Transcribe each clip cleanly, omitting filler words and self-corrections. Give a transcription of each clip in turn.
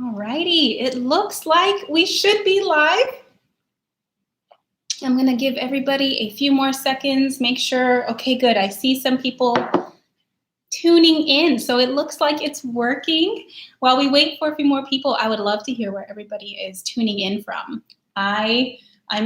Alrighty, it looks like we should be live. I'm gonna give everybody a few more seconds, make sure, okay, good. I see some people tuning in, so it looks like it's working. While we wait for a few more people, I would love to hear where everybody is tuning in from. I'm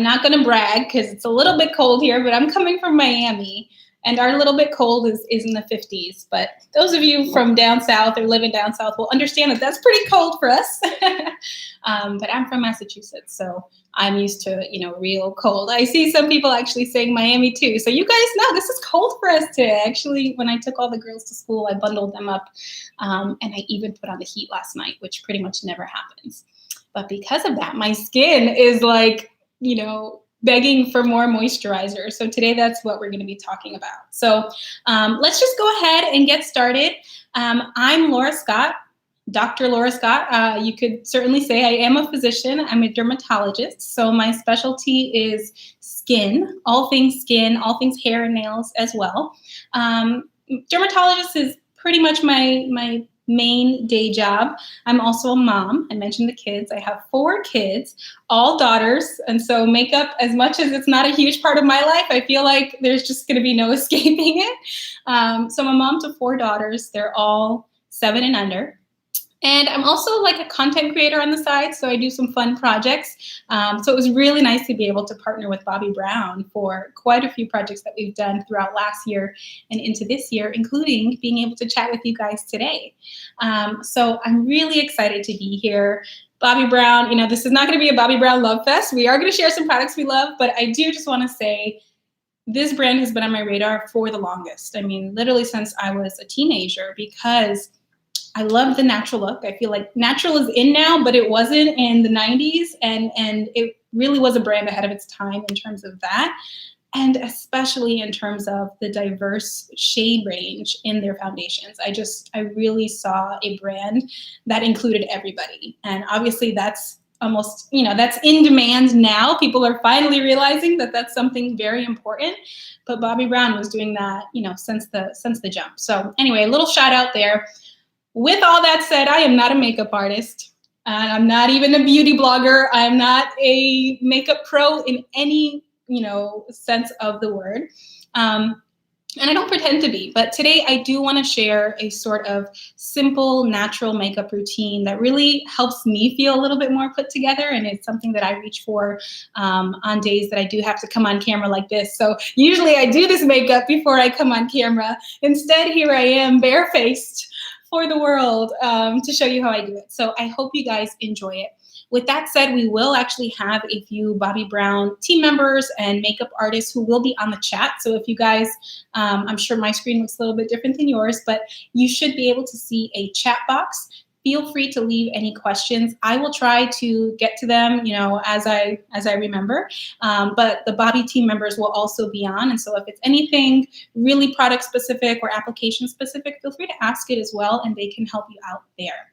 not gonna brag because it's a little bit cold here, but I'm coming from Miami. And our little bit cold is in the 50s. But those of you from down south or living down south will understand that that's pretty cold for us. But I'm from Massachusetts, so I'm used to, real cold. I see some people actually saying Miami too. So you guys know this is cold for us today. Actually, when I took all the girls to school, I bundled them up. And I even put on the heat last night, which pretty much never happens. But because of that, my skin is like, begging for more moisturizer. So today that's what we're going to be talking about. So let's just go ahead and get started. I'm Laura Scott, Dr. Laura Scott. You could certainly say I am a physician. I'm a dermatologist. So my specialty is skin, all things hair and nails as well. Dermatologist is pretty much my main day job. I'm also a mom. I mentioned the kids. I have 4 kids, all daughters. And so makeup, as much as it's not a huge part of my life, I feel like there's just going to be no escaping it. So I'm a mom to 4 daughters. They're all 7 and under. And I'm also like a content creator on the side, so I do some fun projects. So it was really nice to be able to partner with Bobbi Brown for quite a few projects that we've done throughout last year and into this year, including being able to chat with you guys today. So I'm really excited to be here. Bobbi Brown, this is not going to be a Bobbi Brown love fest. We are going to share some products we love, but I do just want to say this brand has been on my radar for the longest. I mean, literally since I was a teenager, because I love the natural look. I feel like natural is in now, but it wasn't in the 90s. And it really was a brand ahead of its time in terms of that. And especially in terms of the diverse shade range in their foundations. I really saw a brand that included everybody. And obviously that's almost, that's in demand now. People are finally realizing that that's something very important. But Bobbi Brown was doing that, since the jump. So anyway, a little shout out there. With all that said, I am not a makeup artist. And I'm not even a beauty blogger. I'm not a makeup pro in any, sense of the word. And I don't pretend to be. But today I do want to share a sort of simple, natural makeup routine that really helps me feel a little bit more put together. And it's something that I reach for on days that I do have to come on camera like this. So usually I do this makeup before I come on camera. Instead, here I am barefaced for the world to show you how I do it. So I hope you guys enjoy it. With that said, we will actually have a few Bobbi Brown team members and makeup artists who will be on the chat. So if you guys, I'm sure my screen looks a little bit different than yours, but you should be able to see a chat box. Feel free to leave any questions. I will try to get to them, as I remember. But the Bobbi team members will also be on. And so if it's anything really product specific or application specific, feel free to ask it as well, and they can help you out there.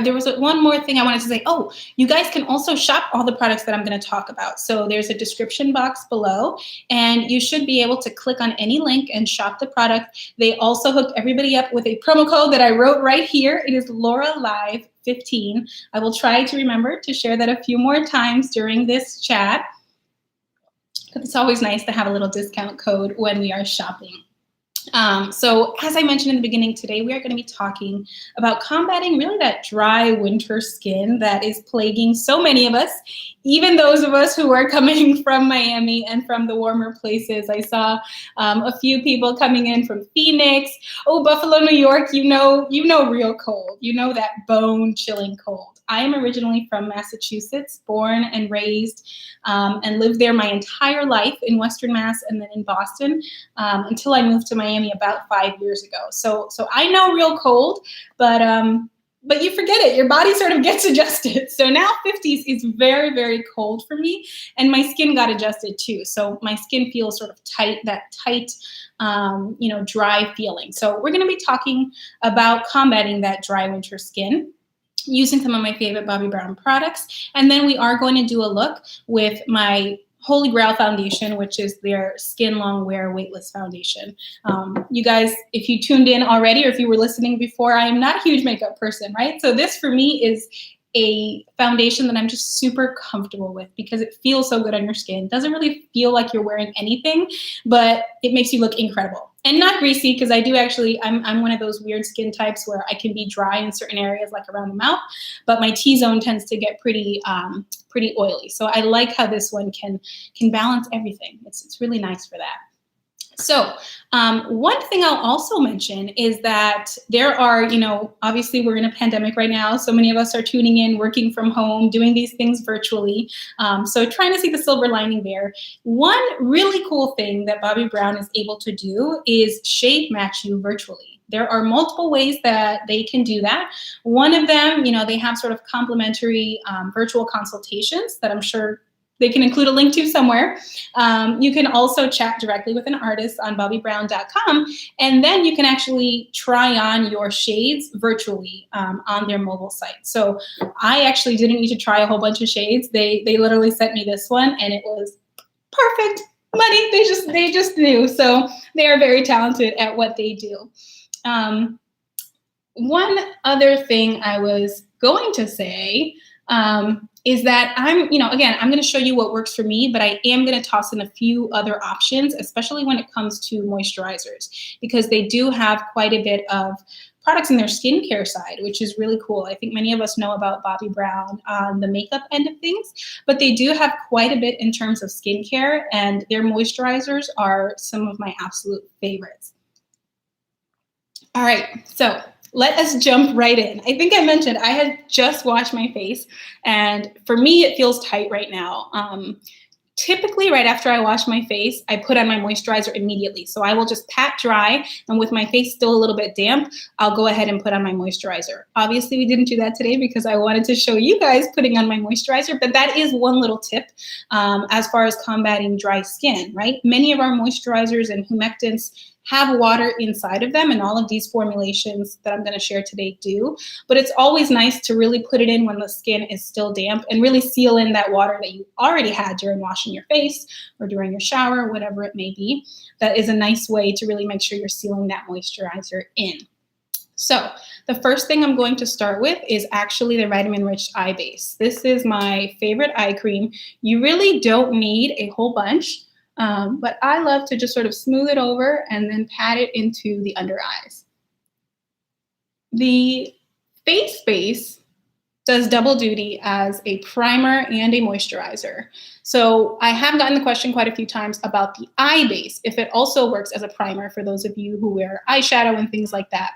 There was one more thing I wanted to say. Oh, you guys can also shop all the products that I'm going to talk about. So there's a description box below, and you should be able to click on any link and shop the product. They also hooked everybody up with a promo code that I wrote right here. It is LauraLive15. I will try to remember to share that a few more times during this chat. But it's always nice to have a little discount code when we are shopping. So as I mentioned in the beginning, today we are going to be talking about combating really that dry winter skin that is plaguing so many of us, even those of us who are coming from Miami and from the warmer places. I saw a few people coming in from Phoenix. Oh, Buffalo, New York, you know real cold. You know that bone-chilling cold. I am originally from Massachusetts, born and raised, and lived there my entire life in Western Mass and then in Boston until I moved to Miami about 5 years ago. So I know real cold, but you forget it. Your body sort of gets adjusted. So now 50s is very, very cold for me, and my skin got adjusted too. So my skin feels sort of tight, dry feeling. So we're going to be talking about combating that dry winter skin using some of my favorite Bobbi Brown products. And then we are going to do a look with my Holy Grail foundation, which is their Skin Long Wear Weightless Foundation. You guys, if you tuned in already or if you were listening before, I am not a huge makeup person, right? So this for me is a foundation that I'm just super comfortable with because it feels so good on your skin. It doesn't really feel like you're wearing anything, but it makes you look incredible. And not greasy, because I do actually, I'm one of those weird skin types where I can be dry in certain areas like around the mouth, but my T-zone tends to get pretty oily. So I like how this one can balance everything. It's really nice for that. So one thing I'll also mention is that there are, obviously we're in a pandemic right now. So many of us are tuning in, working from home, doing these things virtually. So trying to see the silver lining there. One really cool thing that Bobbi Brown is able to do is shade match you virtually. There are multiple ways that they can do that. One of them, they have sort of complimentary virtual consultations that I'm sure they can include a link to somewhere. You can also chat directly with an artist on bobbibrown.com, and then you can actually try on your shades virtually on their mobile site. So I actually didn't need to try a whole bunch of shades. They literally sent me this one, and it was perfect. Money, they just knew. So they are very talented at what they do. One other thing I was going to say is that I'm going to show you what works for me, but I am going to toss in a few other options, especially when it comes to moisturizers, because they do have quite a bit of products in their skincare side, which is really cool. I think many of us know about Bobbi Brown on the makeup end of things, but they do have quite a bit in terms of skincare, and their moisturizers are some of my absolute favorites. All right, so let us jump right in. I think I mentioned I had just washed my face, and for me, it feels tight right now. Typically, right after I wash my face, I put on my moisturizer immediately. So I will just pat dry, and with my face still a little bit damp, I'll go ahead and put on my moisturizer. Obviously, we didn't do that today because I wanted to show you guys putting on my moisturizer, but that is one little tip as far as combating dry skin, right? Many of our moisturizers and humectants have water inside of them, and all of these formulations that I'm going to share today do. But it's always nice to really put it in when the skin is still damp and really seal in that water that you already had during washing your face or during your shower, whatever it may be. That is a nice way to really make sure you're sealing that moisturizer in. So the first thing I'm going to start with is actually the Vitamin Rich Eye Base. This is my favorite eye cream. You really don't need a whole bunch. But I love to just sort of smooth it over and then pat it into the under eyes. The face base does double duty as a primer and a moisturizer. So I have gotten the question quite a few times about the eye base, if it also works as a primer for those of you who wear eyeshadow and things like that.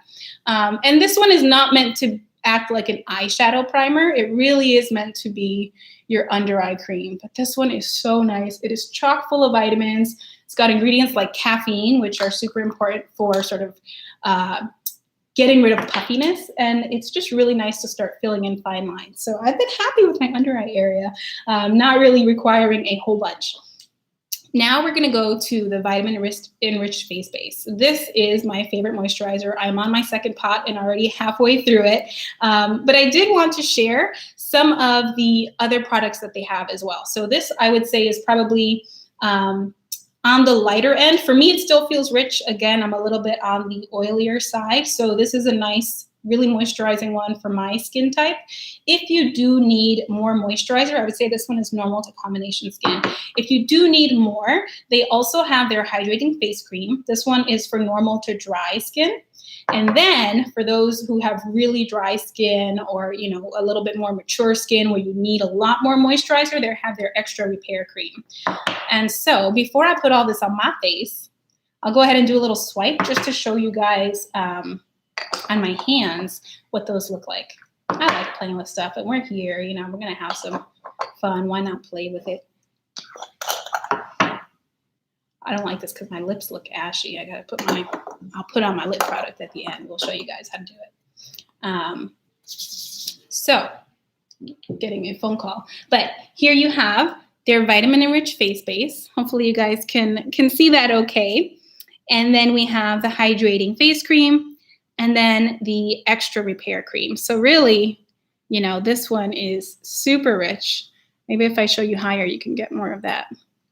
And this one is not meant to act like an eyeshadow primer. It really is meant to be your under eye cream. But this one is so nice. It is chock full of vitamins. It's got ingredients like caffeine, which are super important for sort of getting rid of puffiness. And it's just really nice to start filling in fine lines. So I've been happy with my under eye area, not really requiring a whole bunch. Now we're going to go to the Vitamin Enriched Face Base. This is my favorite moisturizer. I'm on my second pot and already halfway through it. But I did want to share some of the other products that they have as well. So this, I would say, is probably on the lighter end. For me, it still feels rich. Again, I'm a little bit on the oilier side. So this is a nice, really moisturizing one for my skin type. If you do need more moisturizer, I would say this one is normal to combination skin. If you do need more, they also have their hydrating face cream. This one is for normal to dry skin. And then for those who have really dry skin or, a little bit more mature skin where you need a lot more moisturizer, they have their extra repair cream. And so before I put all this on my face, I'll go ahead and do a little swipe just to show you guys on my hands what those look like. I like playing with stuff, and we're here, we're going to have some fun. Why not play with it? I don't like this because my lips look ashy. I got to I'll put on my lip product at the end. We'll show you guys how to do it. So, getting a phone call. But here you have their Vitamin Enriched Face Base. Hopefully you guys can see that okay. And then we have the hydrating face cream and then the extra repair cream. So really, this one is super rich. Maybe if I show you higher, you can get more of that.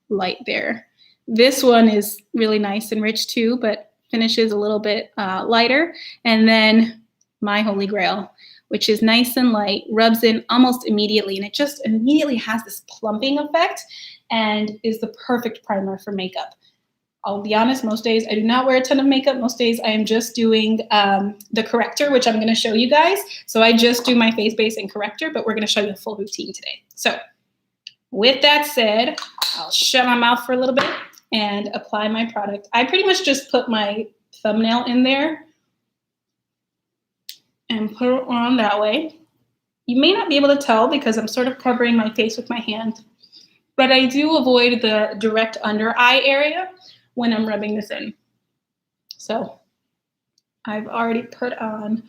light there. This one is really nice and rich too, but finishes a little bit lighter. And then my holy grail, which is nice and light, rubs in almost immediately, and it just immediately has this plumping effect and is the perfect primer for makeup. I'll be honest, most days I do not wear a ton of makeup. Most days I am just doing the corrector, which I'm going to show you guys. So I just do my face base and corrector, but we're going to show you a full routine today. So with that said, I'll shut my mouth for a little bit and apply my product. I pretty much just put my thumbnail in there and put it on that way. You may not be able to tell because I'm sort of covering my face with my hand, but I do avoid the direct under eye area when I'm rubbing this in. So I've already put on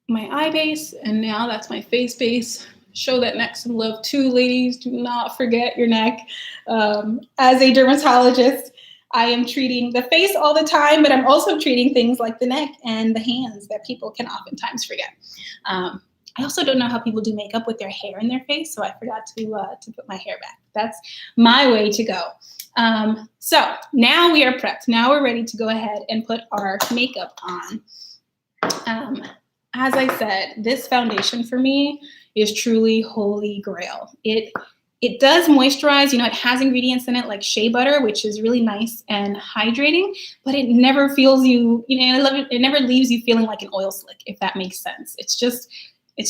my eye base, and now that's my face base. Show that neck some love too, ladies. Do not forget your neck. As a dermatologist, I am treating the face all the time, but I'm also treating things like the neck and the hands that people can oftentimes forget. I also don't know how people do makeup with their hair in their face, so I forgot to put my hair back. That's my way to go. So now we are prepped. Now we're ready to go ahead and put our makeup on. As I said, this foundation for me is truly holy grail. It does moisturize, you know, it has ingredients in it like shea butter, which is really nice and hydrating, but it never feels you, it never leaves you feeling like an oil slick, if that makes sense. It's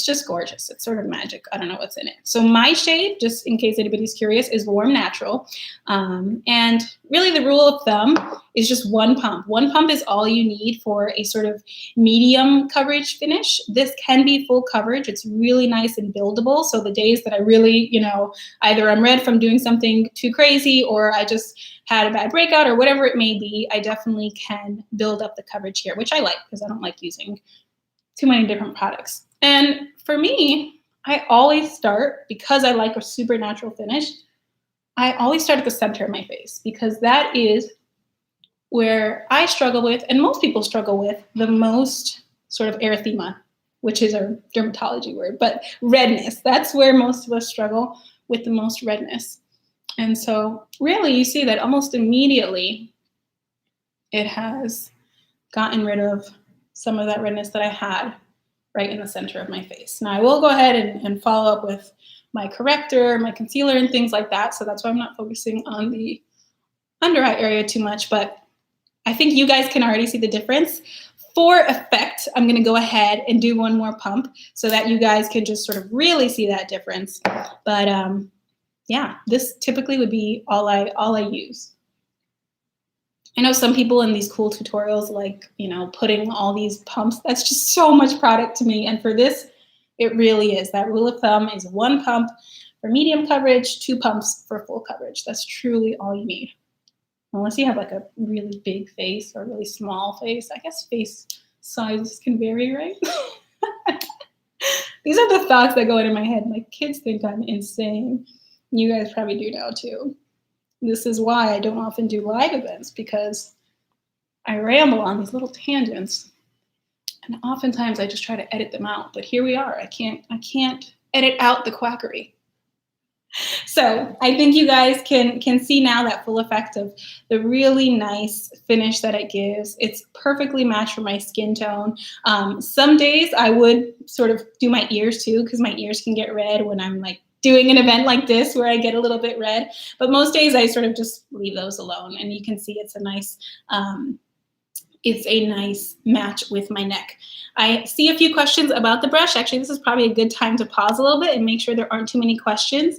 just gorgeous. It's sort of magic. I don't know what's in it. So my shade, just in case anybody's curious, is Warm Natural. And really the rule of thumb is just one pump. One pump is all you need for a sort of medium coverage finish. This can be full coverage. It's really nice and buildable. So the days that I really, either I'm red from doing something too crazy or I just had a bad breakout or whatever it may be, I definitely can build up the coverage here, which I like because I don't like using too many different products. And for me, I always start, because I like a super natural finish, I always start at the center of my face because that is where I struggle with, and most people struggle with, the most sort of erythema, which is a dermatology word, but redness. That's where most of us struggle with the most redness. And so really you see that almost immediately it has gotten rid of some of that redness that I had right in the center of my face. Now I will go ahead and follow up with my corrector, my concealer, and things like that. So that's why I'm not focusing on the under eye area too much, but I think you guys can already see the difference. For effect, I'm gonna go ahead and do one more pump so that you guys can just sort of really see that difference. But yeah, this typically would be all I use. I know some people in these cool tutorials like, putting all these pumps. That's just so much product to me. And for this, it really is. That rule of thumb is one pump for medium coverage, 2 pumps for full coverage. That's truly all you need. Unless you have like a really big face or a really small face. I guess face sizes can vary, right? These are the thoughts that go into my head. My kids think I'm insane. You guys probably do now too. This is why I don't often do live events, because I ramble on these little tangents and oftentimes I just try to edit them out. But here we are. I can't edit out the quackery. So I think you guys can see now that full effect of the really nice finish that it gives. It's perfectly matched for my skin tone. Some days I would sort of do my ears too, because my ears can get red when I'm like doing an event like this where I get a little bit red. But most days I sort of just leave those alone, and you can see it's a nice match with my neck. I see a few questions about the brush. Actually, this is probably a good time to pause a little bit and make sure there aren't too many questions.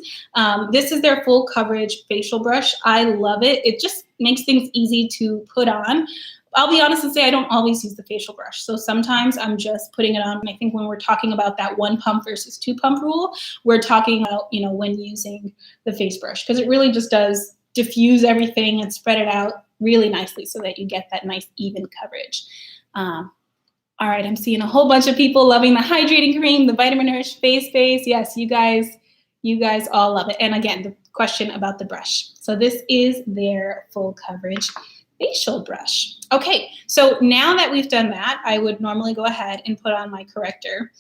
This is their full coverage facial brush. I love it. It just makes things easy to put on. I'll be honest and say I don't always use the facial brush. So sometimes I'm just putting it on. And I think when we're talking about that 1 pump versus 2 pump rule, we're talking about, when using the face brush, because it really just does diffuse everything and spread it out really nicely so that you get that nice even coverage. All right, I'm seeing a whole bunch of people loving the hydrating cream, the Vitamin Nourish face base. Yes, you guys all love it. And again, the question about the brush. So this is their full coverage facial brush. Okay, so now that we've done that, I would normally go ahead and put on my corrector.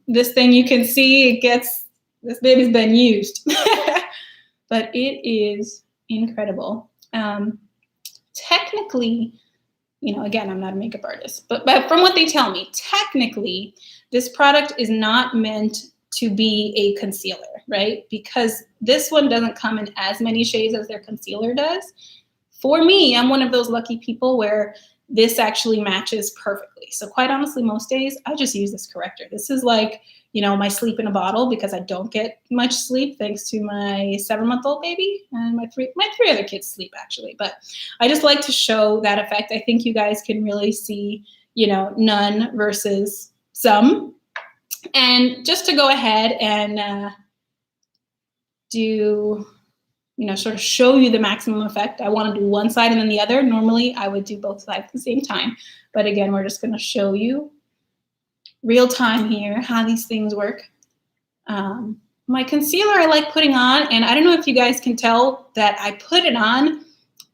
This thing you can see, this baby's been used. But it is incredible. Technically, again, I'm not a makeup artist, but from what they tell me, technically, this product is not meant to be a concealer, right? Because this one doesn't come in as many shades as their concealer does. For me, I'm one of those lucky people where this actually matches perfectly. So quite honestly, most days I just use this corrector. This is like, my sleep in a bottle, because I don't get much sleep thanks to my 7-month-old baby and my three other kids sleep actually. But I just like to show that effect. I think you guys can really see, none versus some. And just to go ahead and do, sort of show you the maximum effect, I want to do one side and then the other. Normally I would do both sides at the same time. But again, we're just going to show you real time here how these things work. My concealer I like putting on, and I don't know if you guys can tell that I put it on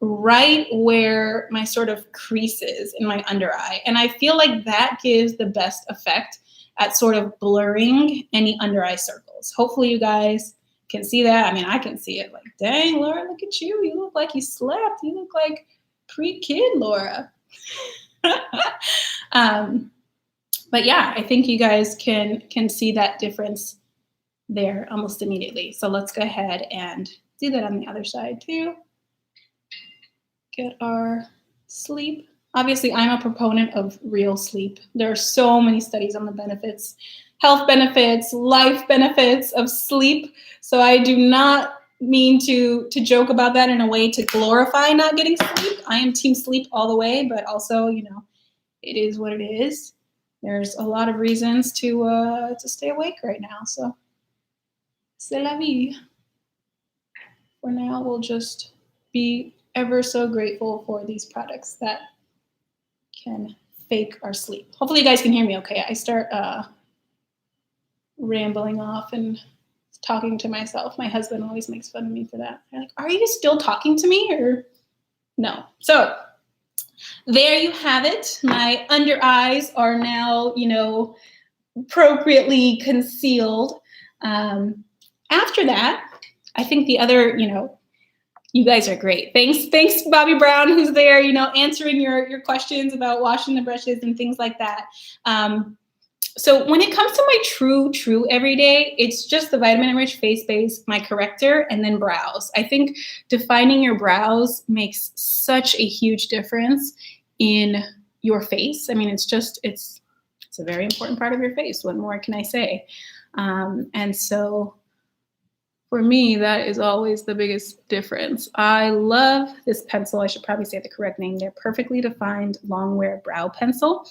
right where my sort of crease is in my under eye. And I feel like that gives the best effect at sort of blurring any under eye circles. Hopefully you guys can see that. I mean, I can see it. Like, dang, Laura, look at you. You look like you slept. You look like pre-kid Laura. But yeah, I think you guys can see that difference there almost immediately. So let's go ahead and do that on the other side too. Get our sleep. Obviously, I'm a proponent of real sleep. There are so many studies on the benefits, health benefits, life benefits of sleep. So I do not mean to joke about that in a way to glorify not getting sleep. I am team sleep all the way, but also, it is what it is. There's a lot of reasons to stay awake right now. So, c'est la vie. For now, we'll just be ever so grateful for these products that can fake our sleep. Hopefully you guys can hear me okay. I start rambling off and talking to myself. My husband always makes fun of me for that. I'm like, are you still talking to me or no? So there you have it. My under eyes are now, appropriately concealed. After that, I think the other, you guys are great. Thanks, Bobbi Brown, who's there, answering your questions about washing the brushes and things like that. So when it comes to my true everyday, it's just the vitamin-enriched face base, my corrector, and then brows. I think defining your brows makes such a huge difference in your face. I mean, it's a very important part of your face. What more can I say? And so for me, that is always the biggest difference. I love this pencil. I should probably say the correct name. They're Perfectly Defined Longwear Brow Pencil.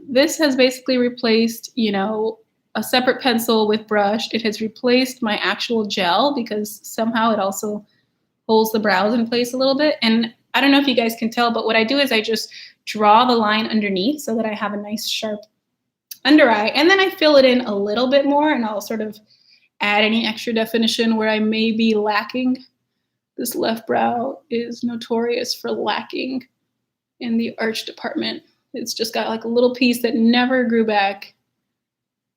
This has basically replaced, a separate pencil with brush. It has replaced my actual gel because somehow it also holds the brows in place a little bit. And I don't know if you guys can tell, but what I do is I just draw the line underneath so that I have a nice sharp under eye. And then I fill it in a little bit more, and I'll sort of add any extra definition where I may be lacking. This left brow is notorious for lacking in the arch department. It's just got like a little piece that never grew back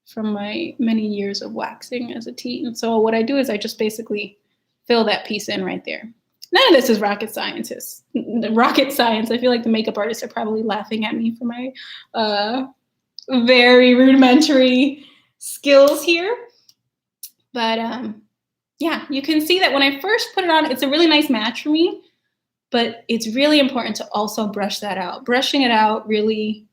from my many years of waxing as a teen. And so what I do is I just basically fill that piece in right there. None of this is rocket science. I feel like the makeup artists are probably laughing at me for my very rudimentary skills here. But yeah, you can see that when I first put it on, it's a really nice match for me, but it's really important to also brush that out. Brushing it out really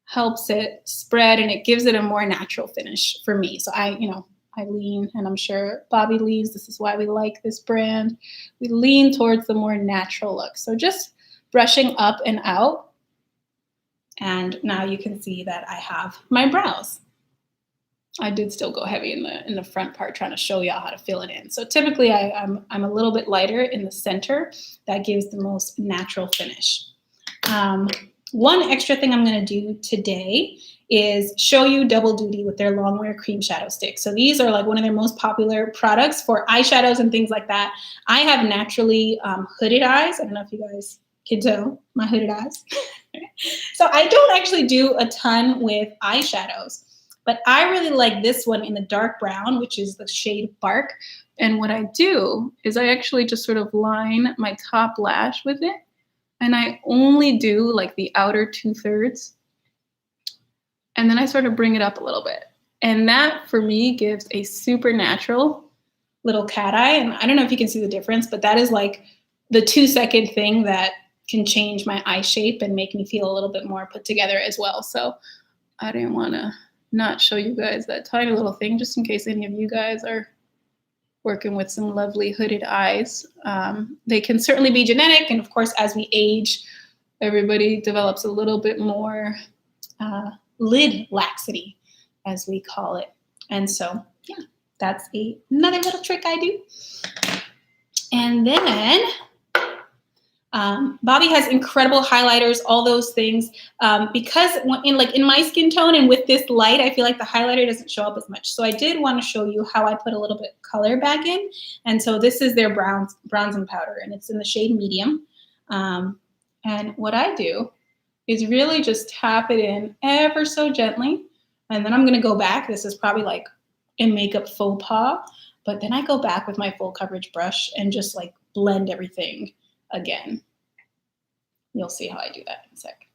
helps it spread, and it gives it a more natural finish for me. So I lean, and I'm sure Bobbi leans. This is why we like this brand. We lean towards the more natural look. So just brushing up and out, and now you can see that I have my brows. I did still go heavy in the front part, trying to show y'all how to fill it in. So typically I'm a little bit lighter in the center. That gives the most natural finish. One extra thing I'm going to do today is show you double duty with their Longwear cream shadow stick. So these are like one of their most popular products for eyeshadows and things like that. I have naturally hooded eyes. I don't know if you guys can tell my hooded eyes. So I don't actually do a ton with eyeshadows. But I really like this one in the dark brown, which is the shade Bark. And what I do is I actually just sort of line my top lash with it. And I only do like the outer 2/3. And then I sort of bring it up a little bit. And that for me gives a super natural little cat eye. And I don't know if you can see the difference, but that is like the 2-second thing that can change my eye shape and make me feel a little bit more put together as well. So I didn't want to not show you guys that tiny little thing, just in case any of you guys are working with some lovely hooded eyes. They can certainly be genetic. And of course, as we age, everybody develops a little bit more lid laxity, as we call it. And so, yeah, that's another little trick I do. And then Bobbi has incredible highlighters, all those things. Because in my skin tone and with this light, I feel like the highlighter doesn't show up as much. So I did want to show you how I put a little bit of color back in. And so this is their bronzing powder, and it's in the shade medium. And what I do is really just tap it in ever so gently. And then I'm going to go back. This is probably like a makeup faux pas. But then I go back with my full coverage brush and just like blend everything again. You'll see how I do that in a sec.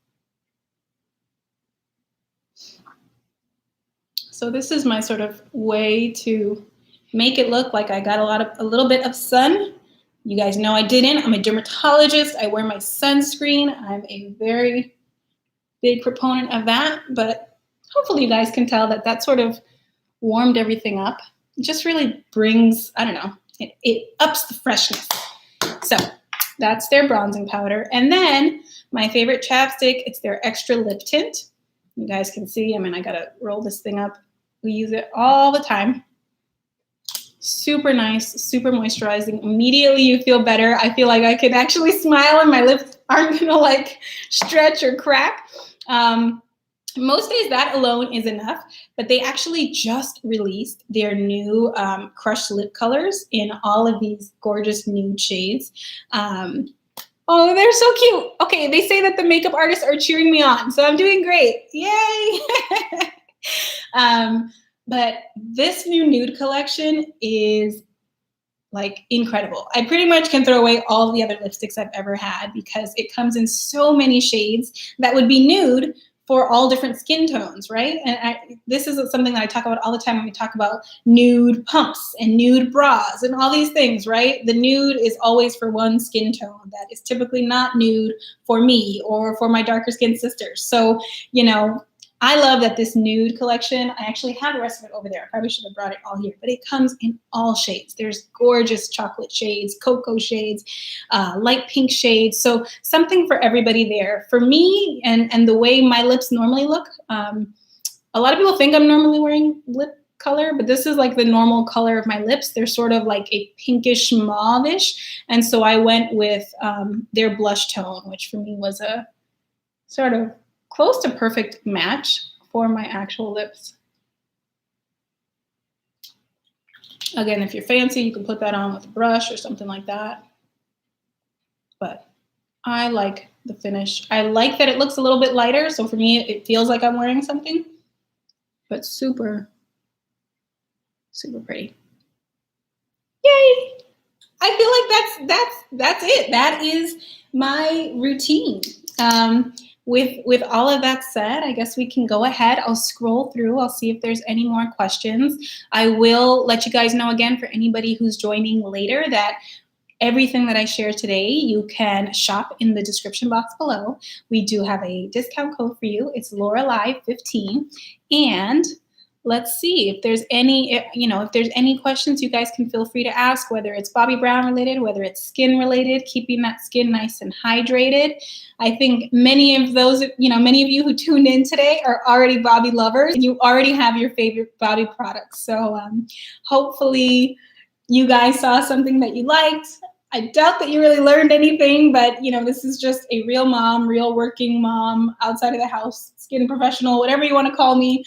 So this is my sort of way to make it look like I got a little bit of sun. You guys know I didn't. I'm a dermatologist. I wear my sunscreen. I'm a very big proponent of that, but hopefully you guys can tell that that sort of warmed everything up. It just really brings, I don't know, it ups the freshness. So that's their bronzing powder. And then my favorite chapstick, it's their extra lip tint. You guys can see, I mean, I gotta roll this thing up. We use it all the time. Super nice, super moisturizing. Immediately you feel better. I feel like I can actually smile and my lips aren't gonna like stretch or crack. Most days that alone is enough, but they actually just released their new crushed lip colors in all of these gorgeous nude shades. Oh, they're so cute. Okay, they say that the makeup artists are cheering me on, so I'm doing great. Yay! But this new nude collection is like incredible. I pretty much can throw away all the other lipsticks I've ever had because it comes in so many shades that would be nude for all different skin tones, right? And this is something that I talk about all the time when we talk about nude pumps and nude bras and all these things, right? The nude is always for one skin tone that is typically not nude for me or for my darker skinned sisters. So, you know, I love that this nude collection, I actually have the rest of it over there. I probably should have brought it all here, but it comes in all shades. There's gorgeous chocolate shades, cocoa shades, light pink shades. So something for everybody there. For me and the way my lips normally look, a lot of people think I'm normally wearing lip color, but this is like the normal color of my lips. They're sort of like a pinkish mauve-ish. And so I went with their blush tone, which for me was a sort of close to perfect match for my actual lips. Again, if you're fancy, you can put that on with a brush or something like that. But I like the finish. I like that it looks a little bit lighter. So for me, it feels like I'm wearing something, but super, super pretty. Yay! I feel like that's it. That is my routine. With all of that said, I guess we can go ahead. I'll scroll through. I'll see if there's any more questions. I will let you guys know again for anybody who's joining later that everything that I share today, you can shop in the description box below. We do have a discount code for you. It's Lorelei15. And let's see if there's any, if there's any questions, you guys can feel free to ask, whether it's Bobbi Brown related, whether it's skin related, keeping that skin nice and hydrated. I think many of those, many of you who tuned in today are already Bobbi lovers and you already have your favorite Bobbi products. So hopefully you guys saw something that you liked. I doubt that you really learned anything, but this is just a real mom, real working mom, outside of the house, skin professional, whatever you want to call me,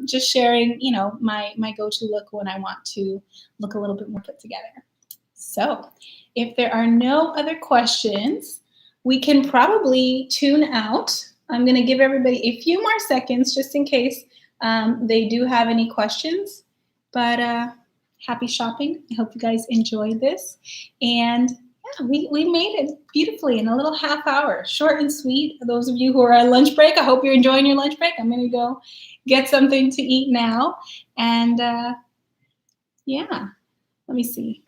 just sharing, my go-to look when I want to look a little bit more put together. So if there are no other questions, we can probably tune out. I'm going to give everybody a few more seconds just in case they do have any questions. But happy shopping. I hope you guys enjoyed this. And yeah, we made it beautifully in a little half hour, short and sweet. For those of you who are on lunch break, I hope you're enjoying your lunch break. I'm going to go get something to eat now. And yeah, let me see.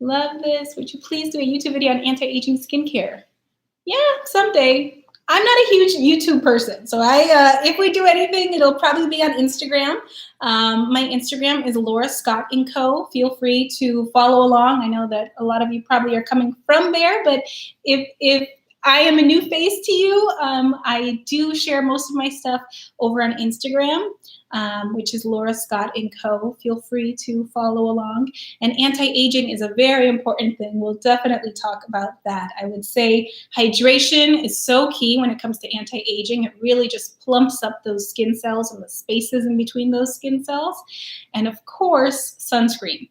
Love this. Would you please do a YouTube video on anti-aging skincare? Yeah, someday. I'm not a huge YouTube person, so if we do anything, it'll probably be on Instagram. My Instagram is Laura Scott & Co. Feel free to follow along. I know that a lot of you probably are coming from there, but if I am a new face to you, I do share most of my stuff over on Instagram, which is Laura Scott & Co. Feel free to follow along. And anti-aging is a very important thing. We'll definitely talk about that. I would say hydration is so key when it comes to anti-aging. It really just plumps up those skin cells and the spaces in between those skin cells. And of course, sunscreen.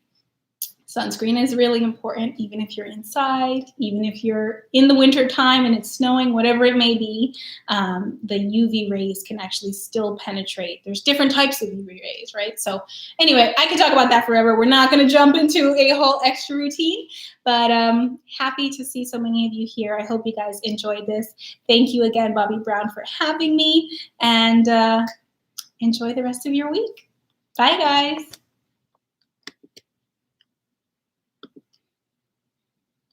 Sunscreen is really important, even if you're inside, even if you're in the winter time and it's snowing, whatever it may be, the UV rays can actually still penetrate. There's different types of UV rays, right? So anyway, I could talk about that forever. We're not going to jump into a whole extra routine, but happy to see so many of you here. I hope you guys enjoyed this. Thank you again, Bobbi Brown, for having me, and enjoy the rest of your week. Bye, guys.